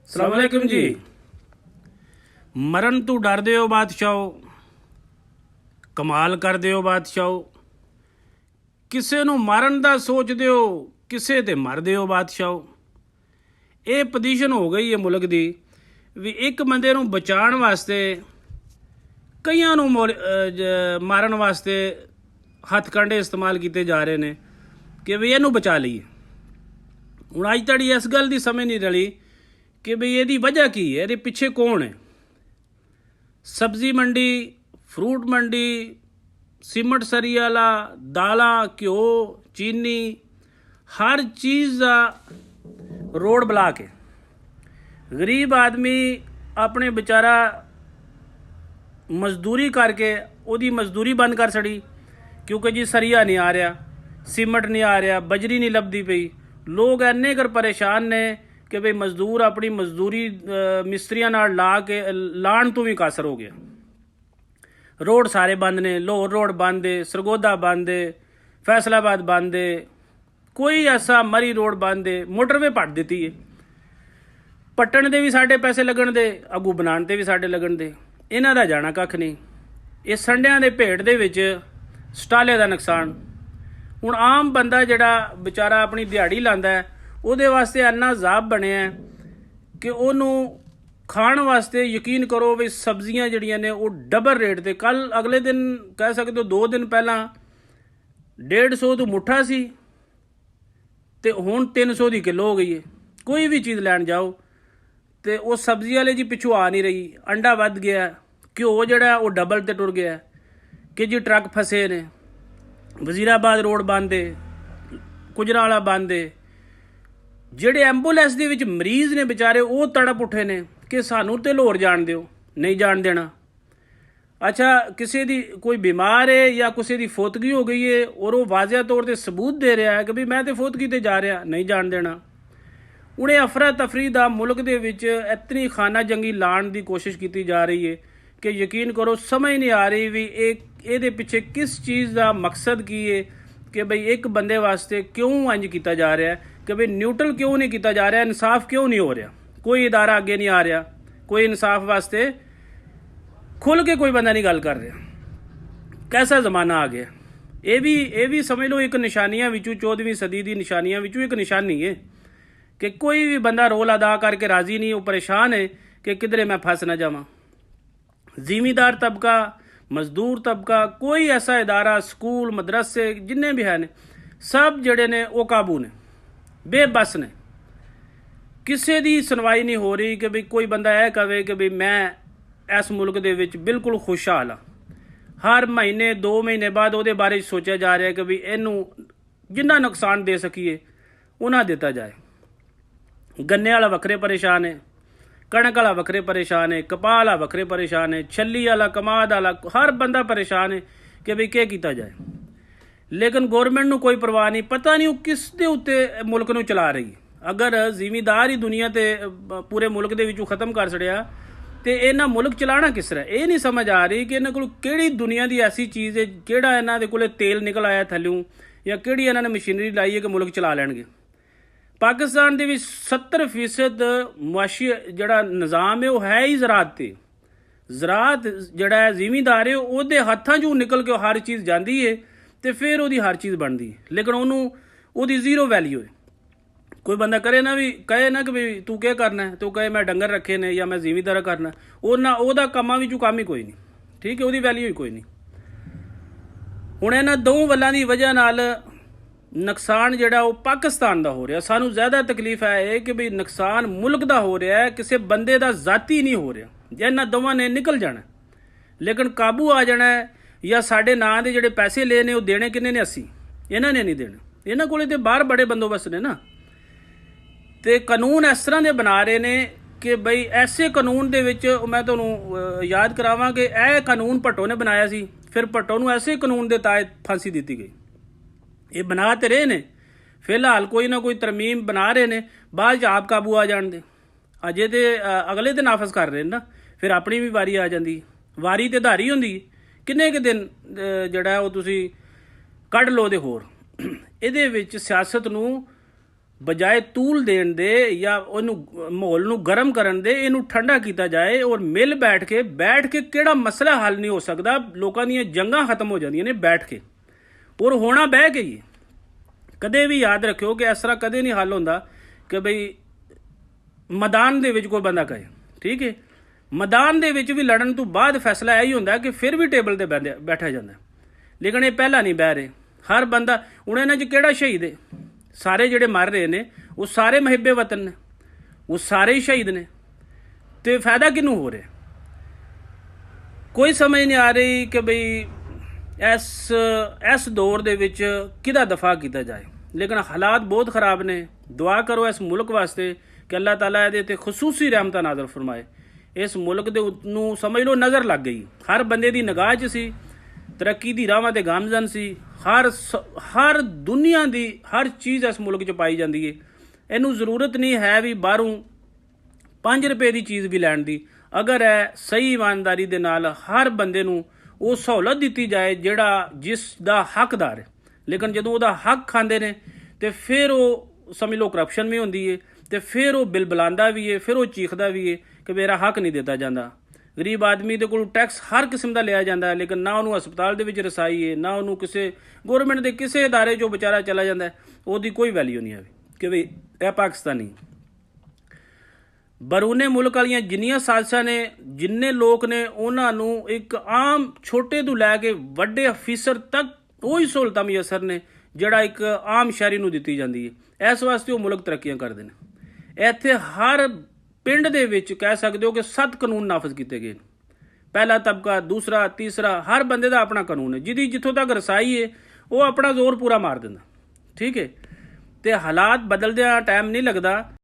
अस्सलाम वालेकुम जी। मरण तू डरदे हो बादशाहो, कमाल करदे हो बादशाहो। ਕਿਸੇ ਨੂੰ ਮਾਰਨ ਦਾ ਸੋਚਦੇ ਹੋ, ਕਿਸੇ ਤੇ ਮਰਦੇ ਹੋ ਬਾਦਸ਼ਾਹੋ। ਇਹ ਪੋਜੀਸ਼ਨ ਹੋ ਗਈ ਹੈ ਮੁਲਕ ਦੀ ਵੀ ਇੱਕ ਬੰਦੇ ਨੂੰ ਬਚਾਉਣ ਵਾਸਤੇ ਕਈਆਂ ਨੂੰ ਮਾਰਨ ਵਾਸਤੇ ਹੱਥ ਕੰਡੇ ਇਸਤੇਮਾਲ ਕੀਤੇ ਜਾ ਰਹੇ ਨੇ ਕਿ ਵੀ ਇਹਨੂੰ ਬਚਾ ਲਈਏ। ਹੁਣ ਅੱਜ ਤੱਕ ਇਸ ਗੱਲ ਦੀ ਸਮਝ ਨਹੀਂ ਰਲੀ ਕਿ ਬਈ ਇਹਦੀ ਵਜ੍ਹਾ ਕੀ ਹੈ, ਇਹਦੇ ਪਿੱਛੇ ਕੌਣ ਹੈ। ਸਬਜ਼ੀ ਮੰਡੀ, ਫਰੂਟ ਮੰਡੀ, सीमट सरी वाला, दालां, घ्यो, चीनी, हर चीज़ का रोड ब्लॉक है। गरीब आदमी अपने बेचारा मजदूरी करके ओदी मजदूरी बंद कर छड़ी क्योंकि जी सरिया नहीं आ रहा, सीमट नहीं आ रहा, बजरी नहीं लभदी पई। लोग इन्ने कर परेशान ने कि भाई मजदूर अपनी मजदूरी मिस्त्रियां नाल ला के लाण तो भी कासर हो गया। रोड सारे बंद ने, लाहौर रोड बंद है, सरगोदा बंद है, फैसलाबाद बंद है, कोई ऐसा मरी रोड बंद है, मोटरवे पट दी है। पट्टन दे भी साढ़े पैसे लगन दे, अगू बनाने ते भी साढ़े लगन दे, इन्हां दा जाना कख नहीं। ये संडियां दे भेट दे विच स्टाले दा नुकसान। हुण आम बंदा जिहड़ा बेचारा अपनी दिहाड़ी लांदा है ਉਹਦੇ ਵਾਸਤੇ ਇੰਨਾ ਜ਼ਾਬ ਬਣਿਆ ਕਿ ਉਹਨੂੰ ਖਾਣ ਵਾਸਤੇ ਯਕੀਨ ਕਰੋ ਵੀ ਸਬਜ਼ੀਆਂ ਜਿਹੜੀਆਂ ਨੇ ਉਹ ਡਬਲ ਰੇਟ 'ਤੇ। ਕੱਲ ਅਗਲੇ ਦਿਨ ਕਹਿ ਸਕਦੇ ਹੋ 2 ਦਿਨ ਪਹਿਲਾਂ 150 ਤੋਂ ਮੁੱਠਾ ਸੀ ਤੇ ਹੁਣ 300 ਦੀ ਕਿਲੋ ਹੋ ਗਈ ਹੈ। ਕੋਈ ਵੀ ਚੀਜ਼ ਲੈਣ ਜਾਓ ਤੇ ਉਹ ਸਬਜ਼ੀ ਵਾਲੇ ਜੀ ਪਿੱਛੋਂ ਆ ਨਹੀਂ ਰਹੀ। ਅੰਡਾ ਵੱਧ ਗਿਆ, ਘਿਓ ਜਿਹੜਾ ਉਹ ਡਬਲ 'ਤੇ ਟੁਰ ਗਿਆ ਕਿ ਜੀ ਟਰੱਕ ਫਸੇ ਨੇ। ਵਜ਼ੀਰਾਬਾਦ ਰੋਡ ਬੰਦ ਹੈ, ਕੁਜਰਾ ਵਾਲਾ ਬੰਦ ਹੈ। ਜਿਹੜੇ ਐਂਬੂਲੈਂਸ ਦੇ ਵਿੱਚ ਮਰੀਜ਼ ਨੇ ਵਿਚਾਰੇ ਉਹ ਤੜਪ ਉੱਠੇ ਨੇ ਕਿ ਸਾਨੂੰ ਤੇ ਲਾਹੌਰ ਜਾਣ ਦਿਓ, ਨਹੀਂ ਜਾਣ ਦੇਣਾ। ਅੱਛਾ, ਕਿਸੇ ਦੀ ਕੋਈ ਬਿਮਾਰ ਹੈ ਜਾਂ ਕਿਸੇ ਦੀ ਫੋਤਗੀ ਹੋ ਗਈ ਹੈ ਔਰ ਉਹ ਵਾਜ਼ਿਆ ਤੌਰ 'ਤੇ ਸਬੂਤ ਦੇ ਰਿਹਾ ਹੈ ਕਿ ਵੀ ਮੈਂ ਤੇ ਫੋਤਗੀ 'ਤੇ ਜਾ ਰਿਹਾ, ਨਹੀਂ ਜਾਣ ਦੇਣਾ। ਉਹਨੇ ਅਫਰਾ ਤਫਰੀ ਦਾ ਮੁਲਕ ਦੇ ਵਿੱਚ ਇਤਨੀ ਖਾਨਾ ਜੰਗੀ ਲਾਉਣ ਦੀ ਕੋਸ਼ਿਸ਼ ਕੀਤੀ ਜਾ ਰਹੀ ਹੈ ਕਿ ਯਕੀਨ ਕਰੋ ਸਮਝ ਨਹੀਂ ਆ ਰਹੀ ਵੀ ਇਹਦੇ ਪਿੱਛੇ ਕਿਸ ਚੀਜ਼ ਦਾ ਮਕਸਦ ਕੀ ਹੈ ਕਿ ਬਈ ਇੱਕ ਬੰਦੇ ਵਾਸਤੇ ਕਿਉਂ ਇੰਜ ਕੀਤਾ ਜਾ ਰਿਹਾ ਹੈ ਕਿ ਬਈ ਨਿਊਟਰਲ ਕਿਉਂ ਨਹੀਂ ਕੀਤਾ ਜਾ ਰਿਹਾ, ਇਨਸਾਫ ਕਿਉਂ ਨਹੀਂ ਹੋ ਰਿਹਾ। ਕੋਈ ਇਦਾਰਾ ਅੱਗੇ ਨਹੀਂ ਆ ਰਿਹਾ, ਕੋਈ ਇਨਸਾਫ ਵਾਸਤੇ ਖੁੱਲ੍ਹ ਕੇ ਕੋਈ ਬੰਦਾ ਨਹੀਂ ਗੱਲ ਕਰ ਰਿਹਾ। ਕੈਸਾ ਜ਼ਮਾਨਾ ਆ ਗਿਆ। ਇਹ ਵੀ ਸਮਝ ਲਓ ਇੱਕ ਨਿਸ਼ਾਨੀਆਂ ਵਿੱਚੋਂ 14ਵੀਂ ਸਦੀ ਦੀ ਨਿਸ਼ਾਨੀਆਂ ਵਿੱਚੋਂ ਇੱਕ ਨਿਸ਼ਾਨੀ ਹੈ ਕਿ ਕੋਈ ਵੀ ਬੰਦਾ ਰੋਲ ਅਦਾ ਕਰਕੇ ਰਾਜ਼ੀ ਨਹੀਂ, ਉਹ ਪਰੇਸ਼ਾਨ ਹੈ ਕਿ ਕਿਧਰੇ ਮੈਂ ਫਸ ਨਾ ਜਾਵਾਂ। ਜ਼ਿਮੀਂਦਾਰ ਤਬਕਾ, ਮਜ਼ਦੂਰ ਤਬਕਾ, ਕੋਈ ਐਸਾ ਇਦਾਰਾ, ਸਕੂਲ, ਮਦਰਸੇ ਜਿੰਨੇ ਵੀ ਹਨ, ਸਭ ਜਿਹੜੇ ਨੇ ਉਹ ਕਾਬੂ ਨੇ, ਬੇਬਸ ਨੇ। ਕਿਸੇ ਦੀ ਸੁਣਵਾਈ ਨਹੀਂ ਹੋ ਰਹੀ ਕਿ ਵੀ ਕੋਈ ਬੰਦਾ ਇਹ ਕਵੇ ਕਿ ਵੀ ਮੈਂ ਇਸ ਮੁਲਕ ਦੇ ਵਿੱਚ ਬਿਲਕੁਲ ਖੁਸ਼ਹਾਲ ਹਾਂ। ਹਰ ਮਹੀਨੇ 2 ਮਹੀਨੇ ਬਾਅਦ ਉਹਦੇ ਬਾਰੇ ਸੋਚਿਆ ਜਾ ਰਿਹਾ ਕਿ ਵੀ ਇਹਨੂੰ ਜਿੰਨਾ ਨੁਕਸਾਨ ਦੇ ਸਕੀਏ ਉਹਨਾਂ ਦਿੱਤਾ ਜਾਏ। ਗੰਨੇ ਵਾਲਾ ਵੱਖਰੇ ਪਰੇਸ਼ਾਨ ਹੈ, ਕਣਕ ਵਾਲਾ ਵੱਖਰੇ ਪਰੇਸ਼ਾਨ ਹੈ, ਕਪਾਹ ਵਾਲਾ ਵੱਖਰੇ ਪਰੇਸ਼ਾਨ ਹੈ, ਛੱਲੀ ਵਾਲਾ, ਕਮਾਦ ਵਾਲਾ, ਹਰ ਬੰਦਾ ਪਰੇਸ਼ਾਨ ਹੈ ਕਿ ਵੀ ਕੀ ਕੀਤਾ ਜਾਏ। ਲੇਕਿਨ ਗੌਰਮੈਂਟ ਨੂੰ ਕੋਈ ਪਰਵਾਹ ਨਹੀਂ, ਪਤਾ ਨਹੀਂ ਉਹ ਕਿਸ ਦੇ ਉੱਤੇ ਮੁਲਕ ਨੂੰ ਚਲਾ ਰਹੀ। ਅਗਰ ਜ਼ਿਮੀਂਦਾਰ ਹੀ ਦੁਨੀਆ 'ਤੇ ਪੂਰੇ ਮੁਲਕ ਦੇ ਵਿੱਚੋਂ ਖਤਮ ਕਰ ਛੜਿਆ ਤੇ ਇਹਨਾਂ ਮੁਲਕ ਚਲਾਉਣਾ ਕਿਸ ਤਰ੍ਹਾਂ। ਇਹ ਨਹੀਂ ਸਮਝ ਆ ਰਹੀ ਕਿ ਇਹਨਾਂ ਕੋਲ ਕਿਹੜੀ ਦੁਨੀਆ ਦੀ ਐਸੀ ਚੀਜ਼ ਹੈ, ਕਿਹੜਾ ਇਹਨਾਂ ਦੇ ਕੋਲੇ ਤੇਲ ਨਿਕਲ ਆਇਆ ਥੱਲਿਓਂ, ਜਾਂ ਕਿਹੜੀ ਇਹਨਾਂ ਨੇ ਮਸ਼ੀਨਰੀ ਲਾਈ ਹੈ ਕਿ ਮੁਲਕ ਚਲਾ ਲੈਣਗੇ। ਪਾਕਿਸਤਾਨ ਦੇ ਵਿੱਚ 70% ਮੁਆਸ਼ੀ ਜਿਹੜਾ ਨਿਜ਼ਾਮ ਹੈ ਉਹ ਹੈ ਹੀ ਜ਼ਰਾਤ 'ਤੇ। ਜ਼ਰਾਤ ਜਿਹੜਾ ਹੈ ਜ਼ਿਮੀਂਦਾਰ ਹੈ ਉਹਦੇ ਹੱਥਾਂ 'ਚੋਂ ਨਿਕਲ ਕੇ ਹਰ ਚੀਜ਼ ਜਾਂਦੀ ਹੈ ਤੇ ਫਿਰ ਉਹਦੀ ਹਰ ਚੀਜ਼ ਬਣਦੀ ਹੈ, ਲੇਕਿਨ ਉਹਦੀ ਜ਼ੀਰੋ ਵੈਲਿਊ ਹੈ। ਕੋਈ ਬੰਦਾ ਕਰੇ ਨਾ ਵੀ ਕਹੇ ਨਾ ਕਿ ਵੀ ਤੂੰ ਕੀ ਕਰਨਾ ਹੈ, ਤੂੰ ਕਹੇ ਮੈਂ ਡੰਗਰ ਰੱਖੇ ਨੇ ਜਾਂ ਮੈਂ ਜ਼ਿਮੀਂਦਾਰ ਕਰਨਾ, ਉਹਦਾ ਕੰਮਾਂ ਵਿੱਚੋਂ ਕੰਮ ਹੀ ਕੋਈ ਨਹੀਂ, ਠੀਕ ਹੈ, ਉਹਦੀ ਵੈਲਿਊ ਹੀ ਕੋਈ ਨਹੀਂ। ਹੁਣ ਇਹਨਾਂ ਦੋ ਵੱਲਾਂ ਦੀ ਵਜ੍ਹਾ ਨਾਲ ਨੁਕਸਾਨ ਜਿਹੜਾ ਉਹ ਪਾਕਿਸਤਾਨ ਦਾ ਹੋ ਰਿਹਾ। ਸਾਨੂੰ ਜ਼ਿਆਦਾ ਤਕਲੀਫ ਹੈ ਕਿ ਵੀ ਨੁਕਸਾਨ ਮੁਲਕ ਦਾ ਹੋ ਰਿਹਾ ਹੈ, ਕਿਸੇ ਬੰਦੇ ਦਾ ਜ਼ਾਤੀ ਨਹੀਂ ਹੋ ਰਿਹਾ। ਜੇ ਇਹਨਾਂ ਦੋਵਾਂ ਨੇ ਨਿਕਲ ਜਾਣਾ ਲੇਕਿਨ ਕਾਬੂ ਆ ਜਾਣਾ ਜਾਂ ਸਾਡੇ ਨਾਂ ਦੇ ਜਿਹੜੇ ਪੈਸੇ ਲਏ ਨੇ ਉਹ ਦੇਣੇ ਕਿੰਨੇ ਨੇ? ਅਸੀਂ, ਇਹਨਾਂ ਨੇ ਨਹੀਂ ਦੇਣੇ। ਇਹਨਾਂ ਕੋਲੇ ਤੇ ਬਾਹਰ ਬੜੇ ਬੰਦੋਬਸਤ ਨੇ ਨਾ, ਤੇ ਕਾਨੂੰਨ ਇਸ ਤਰ੍ਹਾਂ ਦੇ ਬਣਾ ਰਹੇ ਨੇ ਕਿ ਬਈ ਐਸੇ ਕਾਨੂੰਨ ਦੇ ਵਿੱਚ ਮੈਂ ਤੁਹਾਨੂੰ ਯਾਦ ਕਰਾਵਾਂ ਕਿ ਇਹ ਕਾਨੂੰਨ ਭੱਟੋ ਨੇ ਬਣਾਇਆ ਸੀ, ਫਿਰ ਭੱਟੋ ਨੂੰ ਐਸੇ ਕਾਨੂੰਨ ਦੇ ਤਹਿਤ ਫਾਂਸੀ ਦਿੱਤੀ ਗਈ। ਇਹ ਬਣਾ ਤੇ ਰਹੇ ਨੇ, ਫਿਲਹਾਲ ਕੋਈ ਨਾ ਕੋਈ ਤਰਮੀਮ ਬਣਾ ਰਹੇ ਨੇ, ਬਾਅਦ 'ਚ ਆਪ ਕਾਬੂ ਆ ਜਾਣ ਦੇ। ਅਜੇ ਤੇ ਅਗਲੇ ਦਿਨ ਨਾਫਜ਼ ਕਰ ਰਹੇ ਨੇ ਨਾ, ਫਿਰ ਆਪਣੀ ਵੀ ਵਾਰੀ ਆ ਜਾਂਦੀ। ਵਾਰੀ ਤੇ ਧਾਰੀ ਹੁੰਦੀ, ਕਿੰਨੇ ਕੁ ਦਿਨ ਜਿਹੜਾ ਉਹ ਤੁਸੀਂ ਕੱਢ ਲਓ ਦੇ ਹੋਰ। ਇਹਦੇ ਵਿੱਚ ਸਿਆਸਤ ਨੂੰ ਬਜਾਏ ਤੂਲ ਦੇਣ ਦੇ ਜਾਂ ਉਹਨੂੰ ਮਾਹੌਲ ਨੂੰ ਗਰਮ ਕਰਨ ਦੇ, ਇਹਨੂੰ ਠੰਡਾ ਕੀਤਾ ਜਾਏ ਔਰ ਮਿਲ ਬੈਠ ਕੇ ਕਿਹੜਾ ਮਸਲਾ ਹੱਲ ਨਹੀਂ ਹੋ ਸਕਦਾ। ਲੋਕਾਂ ਦੀਆਂ ਜੰਗਾਂ ਖਤਮ ਹੋ ਜਾਂਦੀਆਂ ਨੇ ਬੈਠ ਕੇ, ਔਰ ਹੋਣਾ ਬਹਿ ਕੇ ਹੀ। ਕਦੇ ਵੀ ਯਾਦ ਰੱਖਿਓ ਕਿ ਇਸ ਤਰ੍ਹਾਂ ਕਦੇ ਨਹੀਂ ਹੱਲ ਹੁੰਦਾ ਕਿ ਬਈ ਮੈਦਾਨ ਦੇ ਵਿੱਚ ਕੋਈ ਬੰਦਾ ਕਹੇ, ਠੀਕ ਹੈ। ਮੈਦਾਨ ਦੇ ਵਿੱਚ ਵੀ ਲੜਨ ਤੋਂ ਬਾਅਦ ਫੈਸਲਾ ਇਹੀ ਹੁੰਦਾ ਕਿ ਫਿਰ ਵੀ ਟੇਬਲ ਤੇ ਬੈਠਾ ਜਾਂਦਾ, ਲੇਕਿਨ ਇਹ ਪਹਿਲਾਂ ਨਹੀਂ ਬਹਿ ਰਹੇ। ਹਰ ਬੰਦਾ ਹੁਣ ਇਹਨਾਂ 'ਚ ਕਿਹੜਾ ਸ਼ਹੀਦ ਹੈ? ਸਾਰੇ ਜਿਹੜੇ ਮਰ ਰਹੇ ਨੇ ਉਹ ਸਾਰੇ ਮੁਹਿੱਬੇ ਵਤਨ ਨੇ, ਉਹ ਸਾਰੇ ਹੀ ਸ਼ਹੀਦ ਨੇ, ਤੇ ਫਾਇਦਾ ਕਿਹਨੂੰ ਹੋ ਰਿਹਾ? ਕੋਈ ਸਮਝ ਨਹੀਂ ਆ ਰਹੀ ਕਿ ਬਈ ਇਸ ਦੌਰ ਦੇ ਵਿੱਚ ਕਿਹਦਾ ਦਫਾ ਕੀਤਾ ਜਾਏ। ਲੇਕਿਨ ਹਾਲਾਤ ਬਹੁਤ ਖਰਾਬ ਨੇ। ਦੁਆ ਕਰੋ ਇਸ ਮੁਲਕ ਵਾਸਤੇ ਕਿ ਅੱਲਾਹ ਤਾਲਾ ਇਹਦੇ ਤੇ ਖਸੂਸੀ ਰਹਿਮਤਾਂ ਨਾਜ਼ਰ ਫਰਮਾਏ। ਇਸ ਮੁਲਕ ਦੇ ਨੂੰ ਸਮਝ ਲਓ ਨਜ਼ਰ ਲੱਗ ਗਈ, ਹਰ ਬੰਦੇ ਦੀ ਨਿਗਾਹ 'ਚ ਸੀ, ਤਰੱਕੀ ਦੀ ਰਾਹਾਂ ਤੇ ਗਾਮਜ਼ਨ ਸੀ। ਹਰ ਦੁਨੀਆ ਦੀ ਹਰ ਚੀਜ਼ ਇਸ ਮੁਲਕ 'ਚ ਪਾਈ ਜਾਂਦੀ ਹੈ। ਇਹਨੂੰ ਜ਼ਰੂਰਤ ਨਹੀਂ ਹੈ ਵੀ ਬਾਹਰੋਂ 5 ਰੁਪਏ ਦੀ ਚੀਜ਼ ਵੀ ਲੈਣ ਦੀ। ਅਗਰ ਹੈ ਸਹੀ ਇਮਾਨਦਾਰੀ ਦੇ ਨਾਲ ਹਰ ਬੰਦੇ ਨੂੰ ਉਹ ਸਹੂਲਤ ਦਿੱਤੀ ਜਾਏ ਜਿਹੜਾ ਜਿਸ ਦਾ ਹੱਕਦਾਰ ਹੈ। ਲੇਕਿਨ ਜਦੋਂ ਉਹਦਾ ਹੱਕ ਖਾਂਦੇ ਨੇ ਤੇ ਫਿਰ ਉਹ ਸਮਝ ਲਓ ਕਰਪਸ਼ਨ ਵੀ ਹੁੰਦੀ ਹੈ, ਤੇ ਫਿਰ ਉਹ ਬਿਲਬਲਾਉਂਦਾ ਵੀ ਹੈ, ਫਿਰ ਉਹ ਚੀਖਦਾ ਵੀ ਹੈ ਕਿ ਮੇਰਾ ਹੱਕ ਨਹੀਂ ਦਿੱਤਾ ਜਾਂਦਾ। ਗਰੀਬ ਆਦਮੀ ਦੇ ਕੋਲ ਟੈਕਸ ਹਰ ਕਿਸਮ ਦਾ ਲਿਆ ਜਾਂਦਾ, ਲੇਕਿਨ ਨਾ ਉਹਨੂੰ ਹਸਪਤਾਲ ਦੇ ਵਿੱਚ ਰਸਾਈ ਹੈ, ਨਾ ਉਹਨੂੰ ਕਿਸੇ ਗੌਰਮੈਂਟ ਦੇ ਕਿਸੇ ਅਦਾਰੇ 'ਚੋਂ ਵਿਚਾਰਾ ਚਲਾ ਜਾਂਦਾ, ਉਹਦੀ ਕੋਈ ਵੈਲਿਊ ਨਹੀਂ ਹੈ ਕਿ ਵੀ ਇਹ ਪਾਕਿਸਤਾਨੀ। ਬਰੂਨੇ ਮੁਲਕ ਵਾਲੀਆਂ ਜਿੰਨੀਆਂ ਸਾਜ਼ਿਸ਼ਾਂ ਨੇ, ਜਿੰਨੇ ਲੋਕ ਨੇ, ਉਹਨਾਂ ਨੂੰ ਇੱਕ ਆਮ ਛੋਟੇ ਤੋਂ ਲੈ ਕੇ ਵੱਡੇ ਅਫੀਸਰ ਤੱਕ ਉਹੀ ਸਹੂਲਤਾਂ ਮੁਯੱਸਰ ਨੇ ਜਿਹੜਾ ਇੱਕ ਆਮ ਸ਼ਹਿਰੀ ਨੂੰ ਦਿੱਤੀ ਜਾਂਦੀ ਹੈ। ਇਸ ਵਾਸਤੇ ਉਹ ਮੁਲਕ ਤਰੱਕੀਆਂ ਕਰਦੇ ਨੇ। ਇੱਥੇ ਹਰ ਪਿੰਡ ਦੇ ਵਿੱਚ ਕਹਿ ਸਕਦੇ ਹੋ ਕਿ 7 ਕਾਨੂੰਨ ਨਾਫਜ਼ ਕੀਤੇ ਗਏ ਨੇ। ਪਹਿਲਾ ਤਬਕਾ, ਦੂਸਰਾ, ਤੀਸਰਾ, ਹਰ ਬੰਦੇ ਦਾ ਆਪਣਾ ਕਾਨੂੰਨ ਹੈ। ਜਿਹਦੀ ਜਿੱਥੋਂ ਤੱਕ ਰਸਾਈ ਹੈ ਉਹ ਆਪਣਾ ਜ਼ੋਰ ਪੂਰਾ ਮਾਰ ਦਿੰਦਾ, ਠੀਕ ਹੈ। ਤੇ ਹਾਲਾਤ ਬਦਲਦਿਆਂ ਟਾਈਮ ਨਹੀਂ ਲੱਗਦਾ।